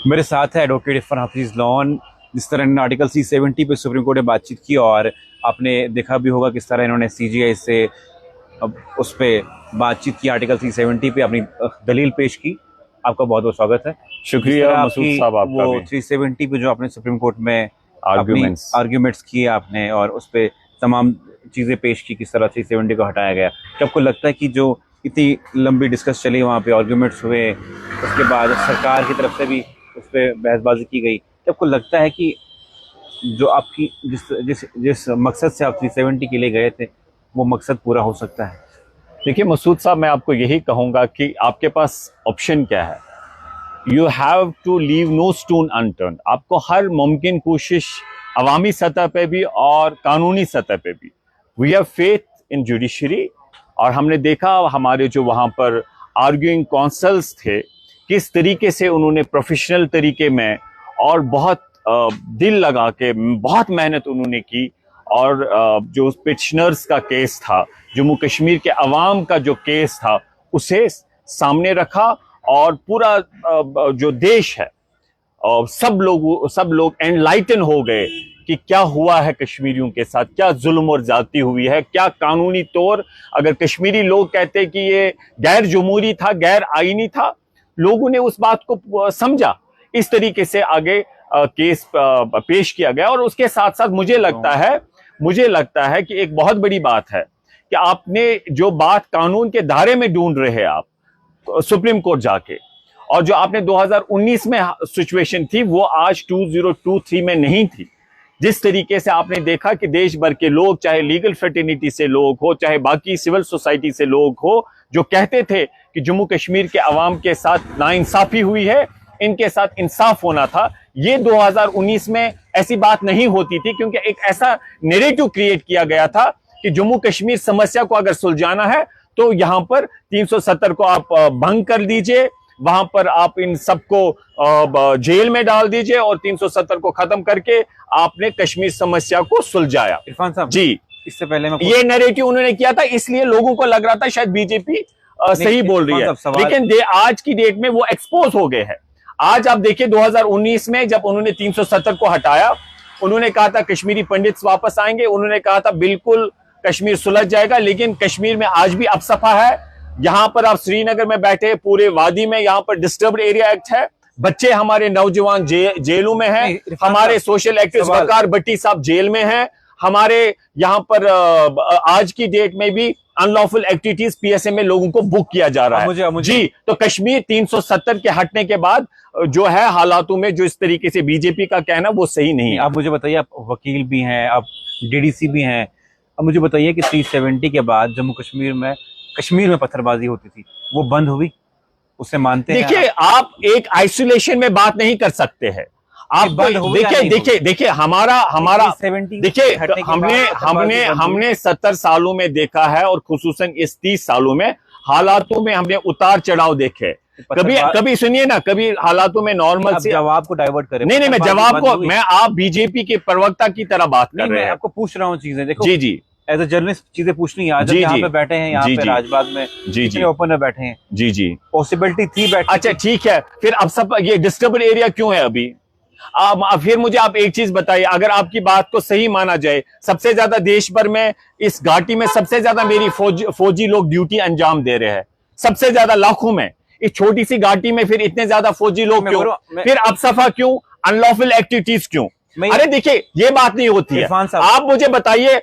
मेरे साथ है एडवोकेट इरफान हाफिज लॉन। जिस तरह इन्होंने आर्टिकल C-70 पे सुप्रीम कोर्ट में बातचीत की और आपने देखा भी होगा किस तरह इन्होंने CGI से उस पर बातचीत की, आर्टिकल C-70 पे अपनी दलील पेश की। आपका बहुत बहुत स्वागत है। शुक्रिया मसूद साहब आपका वो भी। 370 पे जो आपने सुप्रीम कोर्ट में आर्ग्यूमेंट्स किए आपने और उस पर तमाम चीज़ें पेश की, किस तरह 370 को हटाया गया। तो आपको लगता है कि जो इतनी लंबी डिस्कस चली, वहाँ पे आर्ग्यूमेंट्स हुए, उसके बाद सरकार की तरफ से भी उस पर बहसबाजी की गई, तो आपको लगता है कि जो आपकी जिस जिस जिस मकसद से आप 370 के लिए गए थे वो मकसद पूरा हो सकता है? देखिए मसूद साहब, मैं आपको यही कहूंगा कि आपके पास ऑप्शन क्या है। You have to leave no stone unturned. आपको हर मुमकिन कोशिश अवामी सतह पे भी और कानूनी सतह पे भी, we have faith in judiciary. और हमने देखा हमारे जो वहाँ पर आर्ग्यूइंग कौंसल्स थे, किस तरीके से उन्होंने प्रोफेशनल तरीके में और बहुत दिल लगा के बहुत मेहनत उन्होंने की। और जो पिटिशनर्स का केस था, जम्मू कश्मीर के अवाम का जो केस था, उसे सामने रखा और पूरा जो देश है और सब लोग एनलाइटन हो गए कि क्या हुआ है कश्मीरियों के साथ, क्या जुल्म और ज्यादती हुई है, क्या कानूनी तौर अगर कश्मीरी लोग कहते कि ये गैर जमहूरी था, गैर आईनी था, लोगों ने उस बात को समझा। इस तरीके से आगे केस पेश किया गया। और उसके साथ साथ मुझे लगता है कि एक बहुत बड़ी बात है कि आपने जो बात कानून के दायरे में ढूंढ रहे हैं आप सुप्रीम कोर्ट जाके, और जो आपने 2019 में सिचुएशन थी वो आज 2023 में नहीं थी। जिस तरीके से आपने देखा कि देश भर के लोग, चाहे लीगल फ्रेटर्निटी से लोग हो, चाहे बाकी सिविल सोसाइटी से लोग हो, जो कहते थे कि जम्मू कश्मीर के अवाम के साथ नाइंसाफी हुई है, इनके साथ इंसाफ होना था। ये 2019 में ऐसी बात नहीं होती थी, क्योंकि एक ऐसा नैरेटिव क्रिएट किया गया था कि जम्मू कश्मीर समस्या को अगर सुलझाना है तो यहां पर 370 को आप भंग कर दीजिए, वहां पर आप इन सबको जेल में डाल दीजिए और 370 को खत्म करके आपने कश्मीर समस्या को सुलझाया। इरफान साहब जी, इससे पहले ये नैरेटिव उन्होंने किया था, इसलिए लोगों को लग रहा था शायद बीजेपी सही बोल रही है, लेकिन आज की डेट में वो एक्सपोज हो गए हैं। आज आप देखिए 2019 में जब उन्होंने 370 को हटाया, उन्होंने कहा था कश्मीरी पंडित्स वापस आएंगे, उन्होंने कहा था बिल्कुल कश्मीर सुलझ जाएगा, लेकिन कश्मीर में आज भी अपसफा है। यहां पर आप श्रीनगर में बैठे, पूरे वादी में यहां पर डिस्टर्ब्ड एरिया एक्ट है, बच्चे हमारे नौजवान जेलों में हैं, हमारे सोशल एक्टिविस्ट वकार भट्टी साहब जेल में हैं, हमारे यहां पर आज की डेट में भी अनलॉफुल एक्टिविटीज PSA में लोगों को बुक किया जा रहा है। जी, तो कश्मीर 370 के हटने के बाद जो है हालातों में जो इस तरीके से बीजेपी का कहना वो सही नहीं है। आप मुझे बताइए, आप वकील भी हैं, आप DDC भी हैं, अब मुझे बताइए कि 370 के बाद जम्मू कश्मीर में पत्थरबाजी होती थी, वो बंद हुई? उसे मानते हैं? देखिए, आप एक आइसोलेशन में बात नहीं कर सकते हैं। आप देखिए हमारा देखिए, हमने 70 सालों में देखा है और खुसूसन इस 30 सालों में हालातों में हमने उतार चढ़ाव देखे। कभी सुनिए ना, कभी हालातों में नॉर्मल से जवाब को डाइवर्ट करें। नहीं, मैं जवाब को, मैं आप बीजेपी के प्रवक्ता की तरह बात कर रहे हैं। आपको पूछ रहा हूँ चीजें, देखो जी एज ए जर्नलिस्ट चीजें पूछनी है। आज यहाँ पे बैठे हैं, यहाँ पे राजबाग में जी ओपन में बैठे हैं, जी पॉसिबिलिटी थी बैठे। अच्छा ठीक है, फिर अब सब ये डिस्टर्ब्ड एरिया क्यों है अभी? फिर मुझे आप एक चीज बताइए, अगर आपकी बात को सही माना जाए, सबसे ज्यादा देश भर में इस घाटी में सबसे ज्यादा मेरी फौजी लोग ड्यूटी अंजाम दे रहे हैं, सबसे ज्यादा लाखों में। इस छोटी सी घाटी में फिर इतने ज्यादा फौजी लोग क्यों? फिर अपसफा क्यों? अनलॉफुल एक्टिविटीज क्यों? अरे देखिए, ये बात नहीं होती है। आप मुझे बताइए,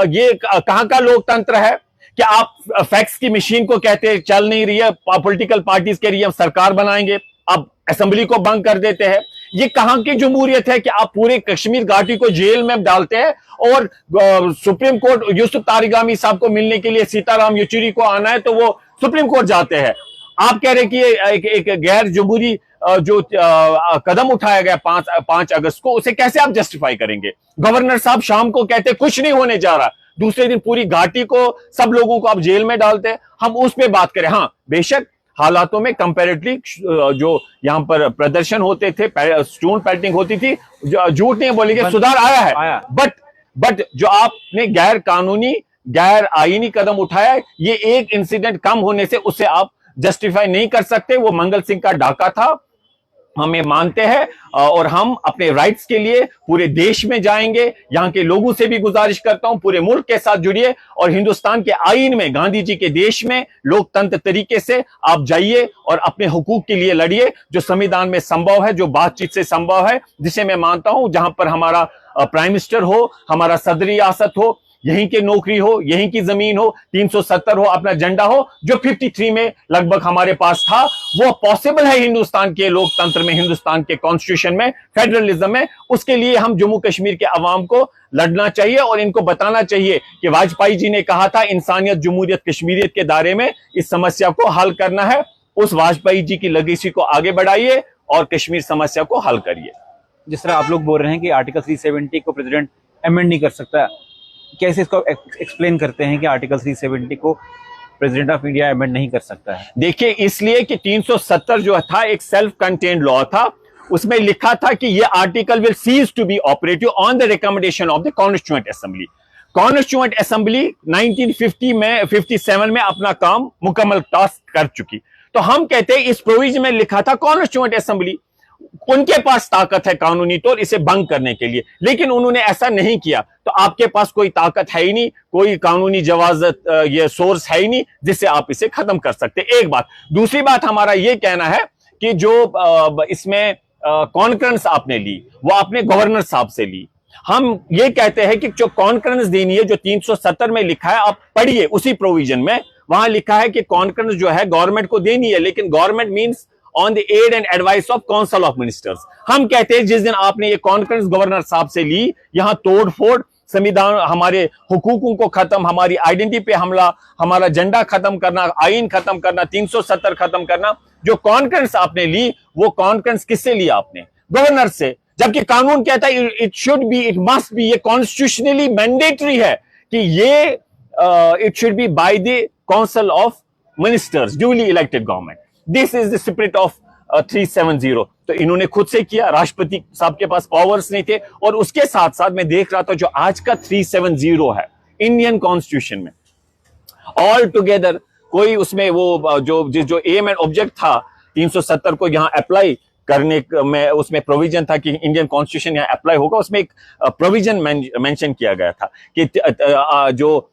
ये कहां का लोकतंत्र है कि आप फैक्स की मशीन को कहते चल नहीं रही है, पॉलिटिकल पार्टीज कह रही है हम सरकार बनाएंगे, अब असेंबली को भंग कर देते हैं। ये कहां की जमहूरियत है कि आप पूरे कश्मीर घाटी को जेल में डालते हैं और सुप्रीम कोर्ट यूसुफ तारिगामी साहब को मिलने के लिए सीताराम येचुरी को आना है तो वो सुप्रीम कोर्ट जाते हैं। आप कह रहे हैं कि एक गैर जमहूरी जो कदम उठाया गया 5 अगस्त को, उसे कैसे आप जस्टिफाई करेंगे? गवर्नर साहब शाम को कहते कुछ नहीं होने जा रहा, दूसरे दिन पूरी घाटी को, सब लोगों को आप जेल में डालते हैं। हम उस पर बात करें, हाँ बेशक हालातों में कंपैरेटिवली जो यहाँ पर प्रदर्शन होते थे, स्टोन पेल्टिंग होती थी, झूठ नहीं बोलेंगे, सुधार आया है। बट जो आपने गैर कानूनी, गैर आईनी कदम उठाया, ये एक इंसिडेंट कम होने से उसे आप जस्टिफाई नहीं कर सकते। वो मंगल सिंह का डाका था, हमें मानते हैं और हम अपने राइट्स के लिए पूरे देश में जाएंगे। यहां के लोगों से भी गुजारिश करता हूं पूरे मुल्क के साथ जुड़िए और हिंदुस्तान के आईन में, गांधी जी के देश में लोकतंत्र तरीके से आप जाइए और अपने हुकूक के लिए लड़िए, जो संविधान में संभव है, जो बातचीत से संभव है, जिसे मैं मानता हूं जहां पर हमारा प्राइम मिनिस्टर हो, हमारा सदर रियासत हो, यहीं की नौकरी हो, यहीं की जमीन हो, 370 हो, अपना झंडा हो, जो 53 में लगभग हमारे पास था, वो पॉसिबल है हिंदुस्तान के लोकतंत्र में, हिंदुस्तान के कॉन्स्टिट्यूशन में, फेडरलिज्म में। उसके लिए हम जम्मू कश्मीर के अवाम को लड़ना चाहिए और इनको बताना चाहिए कि वाजपेयी जी ने कहा था इंसानियत, जमहूरियत, कश्मीरियत के दायरे में इस समस्या को हल करना है। उस वाजपेयी जी की लेगेसी को आगे बढ़ाइए और कश्मीर समस्या को हल करिए। जिस तरह आप लोग बोल रहे हैं कि आर्टिकल 370 को प्रेसिडेंट अमेंड नहीं कर सकता, कैसे इसको एक्सप्लेन करते हैं कि आर्टिकल 370 को प्रेसिडेंट ऑफ इंडिया अमेंड नहीं कर सकता है? देखिए, इसलिए कि 370 जो था एक सेल्फ कंटेन्ड लॉ था, उसमें लिखा था कि ये article will cease to be operative on the recommendation of the constituent assembly. Constituent assembly 1950 में 57 में अपना काम मुकम्मल टास्क कर चुकी। तो हम कहते हैं इस प्रोविजन में लिखा था कॉन्स्टिट्यूएंट असेंबली, उनके पास ताकत है कानूनी तौर इसे भंग करने के लिए, लेकिन उन्होंने ऐसा नहीं किया। तो आपके पास कोई ताकत है ही नहीं, कोई कानूनी जवाजत ये सोर्स है ही नहीं जिससे आप इसे खत्म कर सकते। एक बात। दूसरी बात, हमारा ये कहना है कि जो इसमें कॉन्फ्रेंस आपने ली वो आपने गवर्नर साहब से ली। हम ये कहते हैं कि जो कॉन्फ्रेंस देनी है, जो 370 में लिखा है, आप पढ़िए उसी प्रोविजन में, वहां लिखा है कि कॉन्फ्रेंस जो है गवर्नमेंट को देनी है, लेकिन government means on the aid and advice of council of ministers. हम कहते हैं जिस दिन आपने ये कॉन्फ्रेंस गवर्नर साहब से ली, यहां तोड़ फोड़, संविधान, हमारे हुकूकों को खत्म, हमारी आइडेंटिटी पे हमला, हमारा झंडा खत्म करना, आईन खत्म करना, 370 खत्म करना, जो कॉन्फ्रेंस आपने ली वो कॉन्फ्रेंस किससे लिया आपने? गवर्नर से। जबकि कानून कहता है it should be, it must be, ये कॉन्स्टिट्यूशनली मैंडेटरी है कि ये it should be by the council of ministers, duly elected government. This is the spirit of 370। तो इन्होंने खुद से किया, राष्ट्रपति साहब के पास पावर्स नहीं थे। और उसके साथ साथ मैं देख रहा था जो आज का 370 है इंडियन कॉन्स्टिट्यूशन में, ऑल टुगेदर कोई उसमें वो जो एम एंड ऑब्जेक्ट था 370 को यहां अप्लाई करने में, उसमें प्रोविजन था कि इंडियन कॉन्स्टिट्यूशन यहां अप्लाई होगा। उसमें एक प्रोविजन मेंशन किया गया था कि जो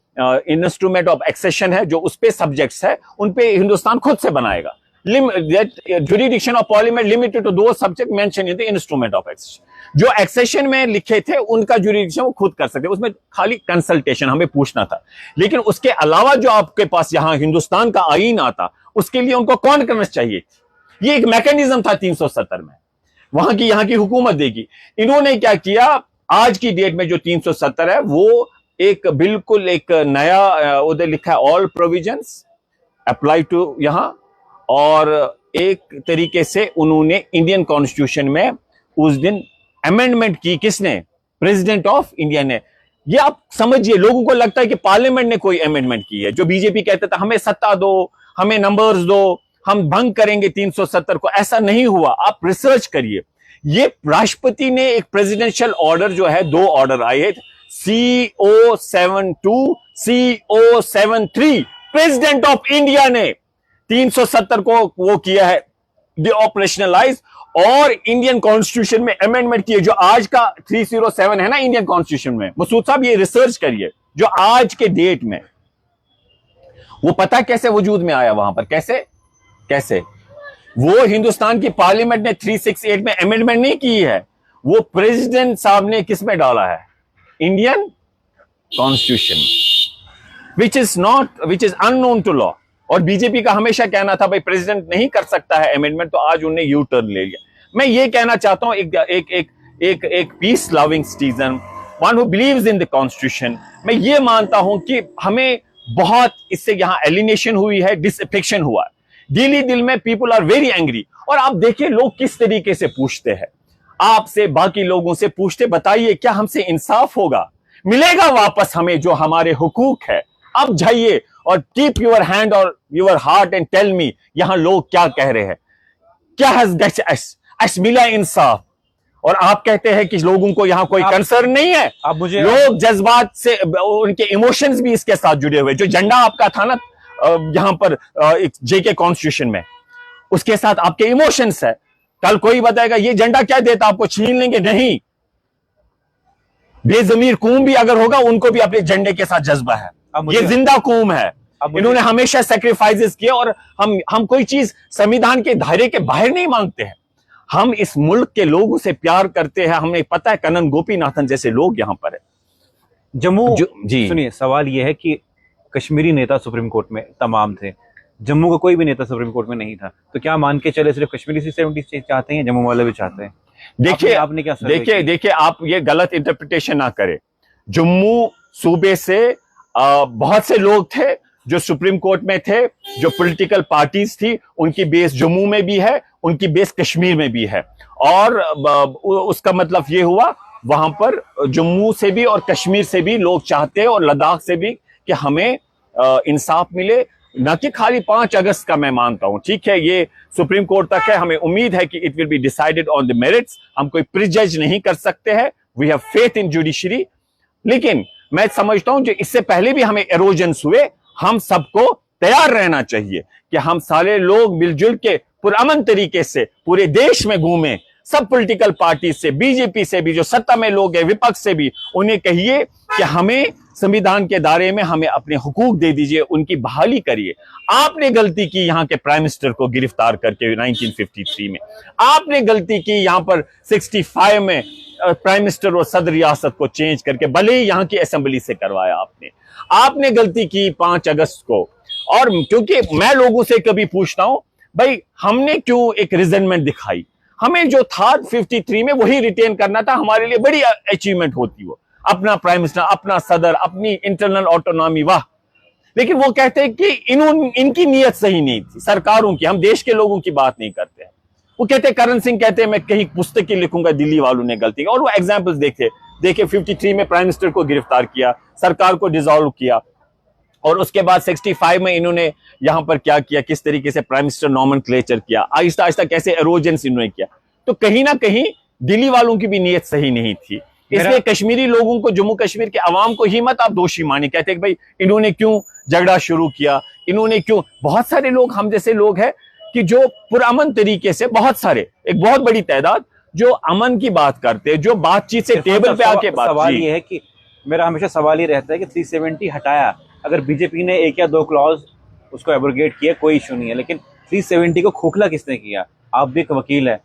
इंस्ट्रूमेंट ऑफ एक्सेशन है, जो उस पे सब्जेक्ट्स है, उन पे हिंदुस्तान खुद से बनाएगा। Jurisdiction of parliament limited to दो subject mention in the instrument of accession. जो एक्सेशन में लिखे थे उनका जुरिडिक्शन वो खुद कर सकते, उसमें खाली कंसल्टेशन हमें पूछना था। लेकिन उसके अलावा जो आपके पास यहां हिंदुस्तान का आईन आता, उसके लिए उनको कौन करना चाहिए? ये एक मैकेनिज्म था 370 में, वहां की यहां की हुकूमत देगी। इन्होंने क्या किया, आज की डेट में जो 370 है वो एक बिल्कुल एक नया, उधर लिखा है ऑल प्रोविजंस अप्लाई टू यहां, और एक तरीके से उन्होंने इंडियन कॉन्स्टिट्यूशन में उस दिन अमेंडमेंट की। किसने? प्रेसिडेंट ऑफ इंडिया ने। ये आप समझिए, लोगों को लगता है कि पार्लियामेंट ने कोई अमेंडमेंट की है। जो बीजेपी कहता था हमें सत्ता दो, हमें नंबर्स दो, हम भंग करेंगे 370 को, ऐसा नहीं हुआ। आप रिसर्च करिए। ये राष्ट्रपति ने एक प्रेसिडेंशियल ऑर्डर जो है, दो ऑर्डर आए, CO72, CO73, president of India ने 370 को वो किया है ऑपरेशनलाइज, और इंडियन कॉन्स्टिट्यूशन में अमेंडमेंट की है। जो आज का 307 है ना इंडियन कॉन्स्टिट्यूशन में, मसूद साहब ये रिसर्च करिए, जो आज के डेट में, वो पता कैसे वजूद में आया वहां पर? कैसे वो हिंदुस्तान की पार्लियामेंट ने 368 में अमेंडमेंट नहीं की है, वो प्रेसिडेंट साहब ने किस में डाला है? Indian constitution, which is unknown to law. और बीजेपी का हमेशा कहना था भाई प्रेसिडेंट नहीं कर सकता है अमेंडमेंट, तो आज उन्हें यू टर्न ले लिया। मैं ये कहना चाहता हूं, एक peace loving citizen, one who believes in the constitution, मैं ये मानता हूं कि हमें बहुत इससे यहां एलिनेशन हुई है, डिसअफेक्शन हुआ है। दिल में पीपल आर वेरी एंग्री। और आप देखिए लोग किस तरीके से पूछते हैं आपसे, बाकी लोगों से पूछते, बताइए क्या हमसे इंसाफ होगा? मिलेगा वापस हमें जो हमारे हुकूक है? अब जाइए और कीप योर हैंड और your heart and tell me यहां लोग क्या कह रहे हैं, क्या has मिला इंसाफ? और आप कहते हैं कि लोगों को यहां कोई कंसर्न नहीं है। आप मुझे, लोग जज्बात से, उनके इमोशंस भी इसके साथ जुड़े हुए। जो झंडा आपका था ना यहां पर जेके कॉन्स्टिट्यूशन में, उसके साथ आपके इमोशंस है। कल कोई बताएगा ये झंडा क्या देता, आपको छीन लेंगे, नहीं। बेजमीर कौम भी अगर होगा, उनको भी अपने झंडे के साथ जज्बा है। ये जिंदा कौम है, इन्होंने हमेशा सैक्रिफाइसेस किए। और हम कोई चीज संविधान के दायरे के बाहर नहीं मांगते हैं। हम इस मुल्क के लोगों से प्यार करते हैं। हमें पता है कनन गोपीनाथन जैसे लोग यहां पर है। जम्मू जी सुनिए, सवाल यह है कि कश्मीरी नेता सुप्रीम कोर्ट में तमाम थे, जम्मू का कोई भी नेता सुप्रीम कोर्ट में नहीं था, तो क्या मान के चले सिर्फ कश्मीरी 370 चाहते हैं, जम्मू वाले भी चाहते हैं? देखिए आपने क्या देखिए आप ये गलत इंटरप्रिटेशन ना करें। जम्मू सूबे से बहुत से लोग थे जो सुप्रीम कोर्ट में थे, जो पॉलिटिकल पार्टीज थी, उनकी बेस जम्मू में भी है, उनकी बेस कश्मीर में भी है। और उसका मतलब ये हुआ वहां पर जम्मू से भी और कश्मीर से भी लोग चाहते हैं, और लद्दाख से भी, कि हमें इंसाफ मिले। न कि खाली 5 अगस्त का मैं मानता हूं, ठीक है, ये सुप्रीम कोर्ट तक है। हमें उम्मीद है कि it will be decided on the merits. हम कोई प्रीजज नहीं कर सकते हैं। We have faith in judiciary. लेकिन मैं समझता हूं जो इससे पहले भी हमें एरोजन्स हुए, हम सबको तैयार रहना चाहिए कि हम सारे लोग मिलजुल के पुरअमन तरीके से पूरे देश में घूमें। सब पॉलिटिकल पार्टी से, बीजेपी से भी, जो सत्ता में लोग हैं, विपक्ष से भी, उन्हें कहिए कि हमें संविधान के दायरे में हमें अपने हुकूक दे दीजिए, उनकी बहाली करिए। आपने गलती की यहां के प्राइम मिनिस्टर को गिरफ्तार करके 1953 में, आपने गलती की यहां पर 65 में प्राइम मिनिस्टर और सदर रियासत को चेंज करके, भले ही यहां की असेंबली से करवाया आपने गलती की 5 अगस्त को। और क्योंकि मैं लोगों से कभी पूछता हूं, भाई हमने क्यों एक रिजेंटमेंट दिखाई? हमें जो था 53 में वही रिटेन करना था। हमारे लिए बड़ी अचीवमेंट होती वो, अपना प्राइम मिनिस्टर, अपना सदर, अपनी इंटरनल ऑटोनॉमी, वाह। लेकिन वो कहते हैं कि इनकी नीयत सही नहीं थी, सरकारों की। हम देश के लोगों की बात नहीं करते हैं। वो कहते हैं, करण सिंह कहते हैं, मैं कहीं पुस्तक की लिखूंगा, दिल्ली वालों ने गलती की। और वो एग्जाम्पल्स देखे 53 में प्राइम मिनिस्टर को गिरफ्तार किया, सरकार को डिसॉल्व किया, और उसके बाद 65 में इन्होंने यहां पर क्या किया, किस तरीके से प्राइम मिनिस्टर नॉमेनक्लेचर किया, आहिस्ता आहिस्ता कैसे एरोजेंस इन्होंने किया। तो कहीं ना कहीं दिल्ली वालों की भी नीयत सही नहीं थी। इसलिए कश्मीरी लोगों को, जम्मू कश्मीर के अवाम को ही मत आप दोषी माने। कहते हैं कि भाई इन्होंने क्यों झगड़ा शुरू किया, इन्होंने क्यों। बहुत सारे लोग, हम जैसे लोग हैं कि जो पुरअमन तरीके से, बहुत सारे, एक बहुत बड़ी तादाद जो अमन की बात करते हैं, जो बातचीत से टेबल पे आके बात। सवाल ये है कि मेरा हमेशा सवाल ये रहता है कि 370 हटाया, अगर बीजेपी ने 1 या 2 क्लॉज उसको एब्रोगेट किया, कोई इशू नहीं है, लेकिन 370 को खोखला किसने किया? आप भी एक वकील है,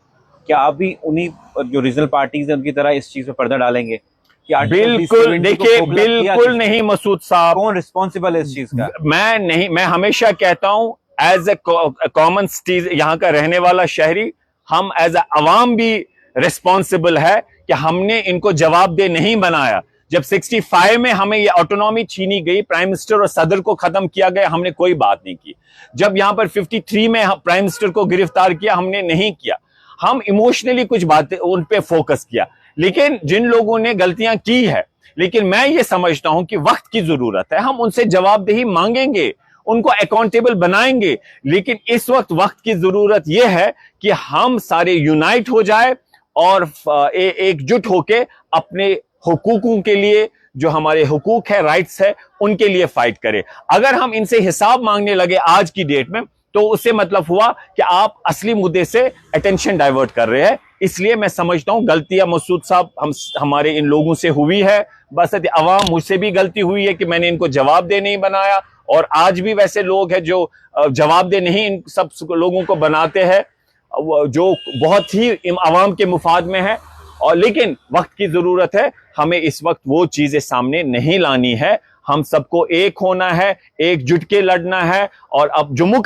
क्या आप भी उन्हीं जो रीजनल पार्टीज है उनकी तरह इस चीज पे पर्दा डालेंगे कि बिल्कुल? देखिए, बिल्कुल नहीं मसूद साहब। कौन रिस्पॉन्सिबल है इस चीज का? मैं नहीं, मैं हमेशा कहता हूं एज ए कॉमन सिटीजन, यहाँ का रहने वाला शहरी, हम एज ए अवाम भी रिस्पॉन्सिबल है कि हमने इनको जवाबदेह नहीं बनाया। जब 65 में हमें ये ऑटोनॉमी छीनी गई, प्राइम मिनिस्टर और सदर को खत्म किया गया, हमने कोई बात नहीं की। जब यहां पर 53 में प्राइम मिनिस्टर को गिरफ्तार किया, हमने नहीं किया। हम इमोशनली कुछ बातें उन पे फोकस किया। लेकिन जिन लोगों ने गलतियां की है, लेकिन मैं ये समझता हूं कि वक्त की जरूरत है, हम उनसे जवाबदेही मांगेंगे, उनको अकाउंटेबल बनाएंगे। लेकिन इस वक्त की जरूरत यह है कि हम सारे यूनाइट हो जाए और एकजुट होके अपने हुकूकों के लिए, जो हमारे हुकूक है, राइट्स है, उनके लिए फाइट करें। अगर हम इनसे हिसाब मांगने लगे आज की डेट में, तो उससे मतलब हुआ कि आप असली मुद्दे से अटेंशन डाइवर्ट कर रहे हैं। इसलिए मैं समझता हूं गलतियां मसूद साहब हमारे इन लोगों से हुई है। बस अवाम, मुझसे भी गलती हुई है कि मैंने इनको जवाबदेह नहीं बनाया, और आज भी वैसे लोग हैं जो जवाबदेह नहीं इन सब लोगों को बनाते हैं, जो बहुत ही अवाम के मुफाद में है। और लेकिन वक्त की जरूरत है, हमें इस वक्त वो चीजें सामने नहीं लानी है। हम सबको एक होना है, एकजुट के लड़ना है। और अब जम्मू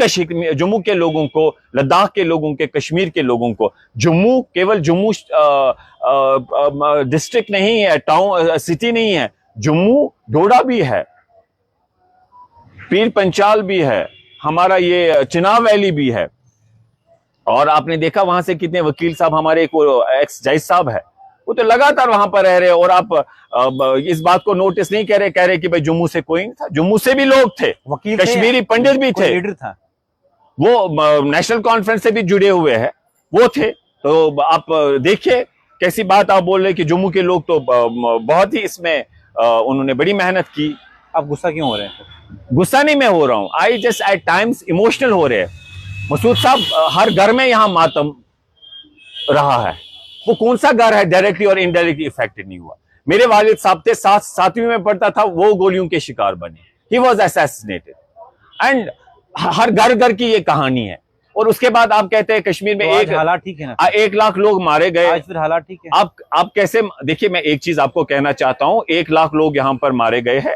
के लोगों को, लद्दाख के लोगों के, कश्मीर के लोगों को, जम्मू केवल जम्मू डिस्ट्रिक्ट नहीं है, टाउन सिटी नहीं है, जम्मू डोडा भी है, पीर पंचाल भी है, हमारा ये चिनाब वैली भी है। और आपने देखा वहां से कितने वकील साहब, हमारे एक एक्स जज साहब है, वो तो लगातार वहां पर रह रहे। और आप इस बात को नोटिस नहीं कह रहे कि भाई जम्मू से कोई नहीं था, जम्मू से भी लोग थे, वकील कश्मीरी पंडित भी थे, लीडर था, वो नेशनल कॉन्फ्रेंस से भी जुड़े हुए हैं, वो थे। तो आप देखिए कैसी बात आप बोल रहे कि जम्मू के लोग तो बहुत ही इसमें उन्होंने बड़ी मेहनत की। आप गुस्सा क्यों हो रहे हैं? गुस्सा नहीं मैं हो रहा हूं, I just at times emotional हो रहे हैं मसूद साहब। हर घर में यहाँ मातम, रहा है, वो कौन सा घर है डायरेक्टली और इनडायरेक्टली इफेक्टेड नहीं हुआ? मेरे वालिद साहब थे, 7वीं में पढ़ता था, वो गोलियों के शिकार बने, ही वॉज असैसिनेटेड। एंड हर घर घर की ये कहानी है। और उसके बाद आप कहते हैं कश्मीर में तो हालात ठीक है ना, 1 लाख लोग मारे गए। आज फिर हालात ठीक है। आप कैसे, देखिए मैं एक चीज आपको कहना चाहता हूं, 1 लाख लोग यहां पर मारे गए हैं,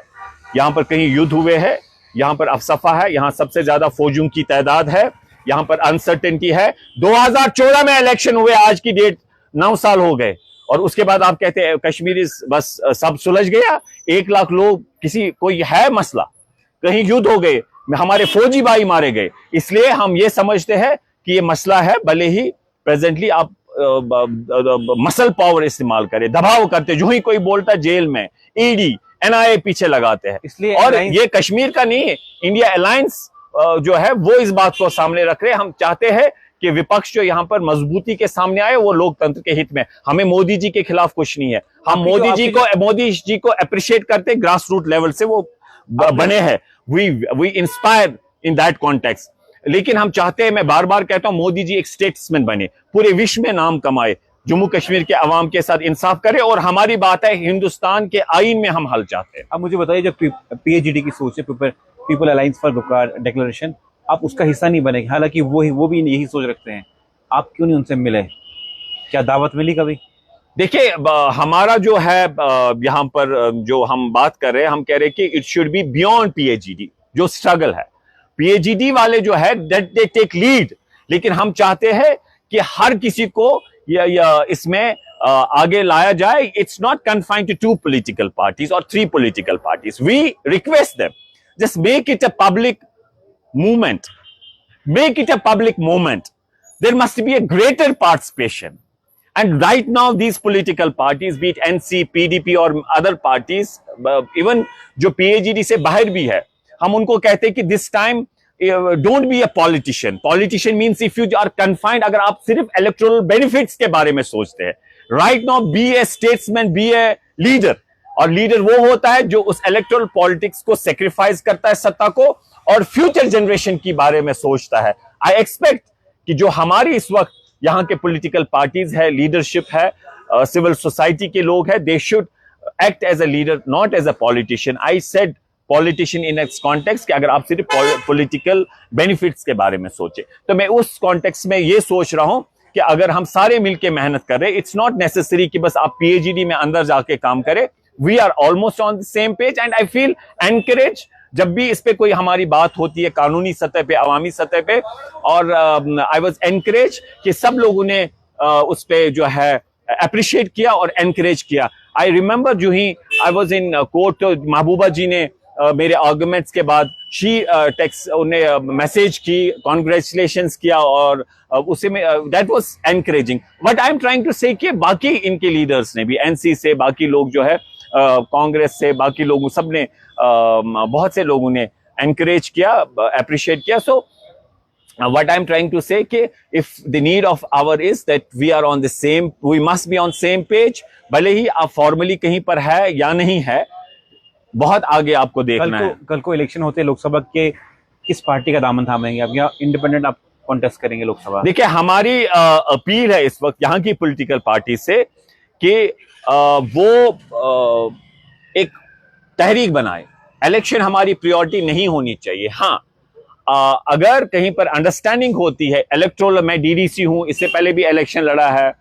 यहां पर कहीं युद्ध हुए हैं, यहां पर अफसफा है, यहां सबसे ज्यादा फौजियों की तादाद है, यहां पर अनसर्टेनिटी है। 2014 में इलेक्शन हुए, आज की डेट 9 साल हो गए, और उसके बाद आप कहते हैं कश्मीर बस सब सुलझ गया। 1 लाख लोग, किसी कोई है मसला, कहीं युद्ध हो गए, हमारे फौजी भाई मारे गए, इसलिए हम ये समझते हैं कि ये मसला है। भले ही प्रेजेंटली आप मसल पावर इस्तेमाल करें, दबाव करते, जो ही कोई बोलता जेल में ईडी एनआईए पीछे लगाते हैं, इसलिए और ये कश्मीर का नहीं है, इंडिया अलायंस जो है वो इस बात को सामने रख रहे हैं। हम चाहते हैं कि विपक्ष जो यहाँ पर मजबूती के सामने आए, वो लोकतंत्र के हित में। हमें मोदी जी के खिलाफ कुछ नहीं है, हम मोदी जी को अप्रिशिएट करते, ग्रास रूट लेवल से वो बने हैं, we inspire in that context. लेकिन हम चाहते हैं, मैं बार बार कहता हूं, मोदी जी एक स्टेट्समैन बने, पूरे विश्व में नाम कमाए, जम्मू कश्मीर के अवाम के साथ इंसाफ करे, और हमारी बात है हिंदुस्तान के आईन में हम हल चाहते हैं। अब मुझे बताइए, जब पीएचडी की सोच है, पीपल अलायंस फॉर बुखार डिक्लेरेशन, आप उसका हिस्सा नहीं बने, हालांकि वो भी यही सोच रखते हैं, आप क्यों नहीं उनसे मिले? क्या दावत मिली कभी? देखिए, हमारा जो है यहाँ पर जो हम बात कर रहे हैं, हम कह रहे हैं कि it should be beyond PhD, जो स्ट्रगल है। पीएचडी वाले जो है दे टेक लीड, लेकिन हम चाहते हैं कि हर किसी को इसमें आगे लाया जाए। It's not confined to 2 political parties और 3 political parties. We request them, just make it a public movement, make it a public moment. There must be a greater participation, and right now these political parties, be it NC, PDP or other parties, even जो PAGD से बाहर भी है, हम उनको कहते हैं कि this time don't be a politician. Politician means if you are confined, अगर आप सिर्फ electoral benefits के बारे में सोचते हैं, right now be a statesman, be a leader. और लीडर वो होता है जो उस इलेक्टोरल पॉलिटिक्स को सेक्रीफाइस करता है, सत्ता को, और फ्यूचर जनरेशन की बारे में सोचता है। आई एक्सपेक्ट कि जो हमारी इस वक्त यहाँ के पॉलिटिकल पार्टीज है, लीडरशिप है, सिविल सोसाइटी के लोग हैं, they should act as a leader, not as a politician. I said politician in its context कि अगर आप सिर्फ पॉलिटिकल बेनिफिट्स के बारे में सोचे, तो मैं उस कॉन्टेक्स्ट में ये सोच रहा हूं कि अगर हम सारे मिलकर मेहनत कर रहे, इट्स नॉट नेसेसरी कि बस आप पीएचडी में अंदर जाके काम करें। We are almost on the same page and I feel encouraged जब भी इस पे कोई हमारी बात होती है कानूनी सतह पे, अवामी सतह पे, और I was encouraged कि सब लोगों ने उस पे जो है अप्रिशिएट किया और एनकरेज किया। I remember जो ही I was in court, तो महबूबा जी ने मेरे आर्गुमेंट्स के बाद टेक्स्ट उन्हें मैसेज की, कॉन्ग्रेचुलेशंस किया, और उसे में that was encouraging. But I am trying to say कि बाकी इनके लीडर्स ने भी, एनसी से, बाकी लोग जो है कांग्रेस से, बाकी लोगों, सब ने, बहुत से लोगों ने एनकरेज किया, अप्रिशिएट किया। सो what I'm trying to say कि if the need of hour is that we are on the same, we must be on same page, भले ही आप फॉर्मली कहीं पर है या नहीं है, बहुत आगे आपको देखना है। कल को इलेक्शन होते हैं लोकसभा के, किस पार्टी का दामन थामेंगे आप, या इंडिपेंडेंट आप कॉन्टेस्ट करेंगे लोकसभा? देखिए, हमारी अपील है इस वक्त यहाँ की पॉलिटिकल पार्टी से कि वो एक तहरीक बनाए। इलेक्शन हमारी प्रायोरिटी नहीं होनी चाहिए। हाँ, अगर कहीं पर अंडरस्टैंडिंग होती है, इलेक्टोरल, मैं डीडीसी हूं, इससे पहले भी इलेक्शन लड़ा है,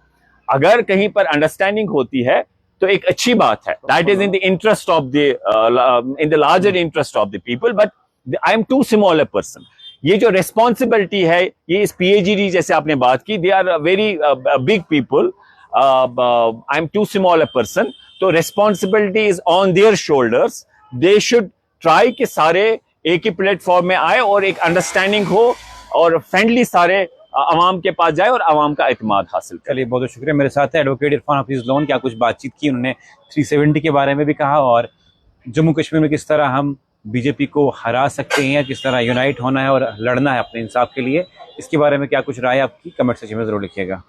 अगर कहीं पर अंडरस्टैंडिंग होती है तो एक अच्छी बात है। That is in the interest of the, in the larger interest of the people, but I am too small a person. ये जो रिस्पॉन्सिबिलिटी है, ये इस पीएचडी जैसे आपने बात की, they are very big people, I am too small a person, तो responsibility is on their shoulders. They should try कि सारे एक ही प्लेटफॉर्म में आए और एक अंडरस्टैंडिंग हो, और फ्रेंडली सारे अवाम के पास जाए और अवाम का एतमाद हासिल करे। चलिए, बहुत बहुत शुक्रिया। मेरे साथ है एडवोकेट इरफान हफीज लोन। क्या कुछ बातचीत की उन्होंने, 370 के बारे में भी कहा, और जम्मू कश्मीर में किस तरह हम बीजेपी को हरा सकते हैं, किस तरह यूनाइट होना है और लड़ना है अपने इंसाफ के लिए, इसके बारे में क्या कुछ राय आपकी कमेंट सेक्शन में जरूर लिखिएगा।